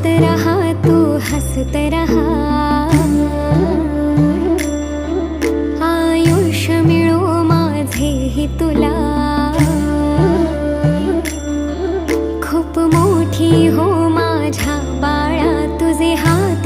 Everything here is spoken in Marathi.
हसत रहा तू हसत रहा, आयुष्य मिळो माझेही तुला, खूप मोठी हो माझ्या बाळा, तुझे हात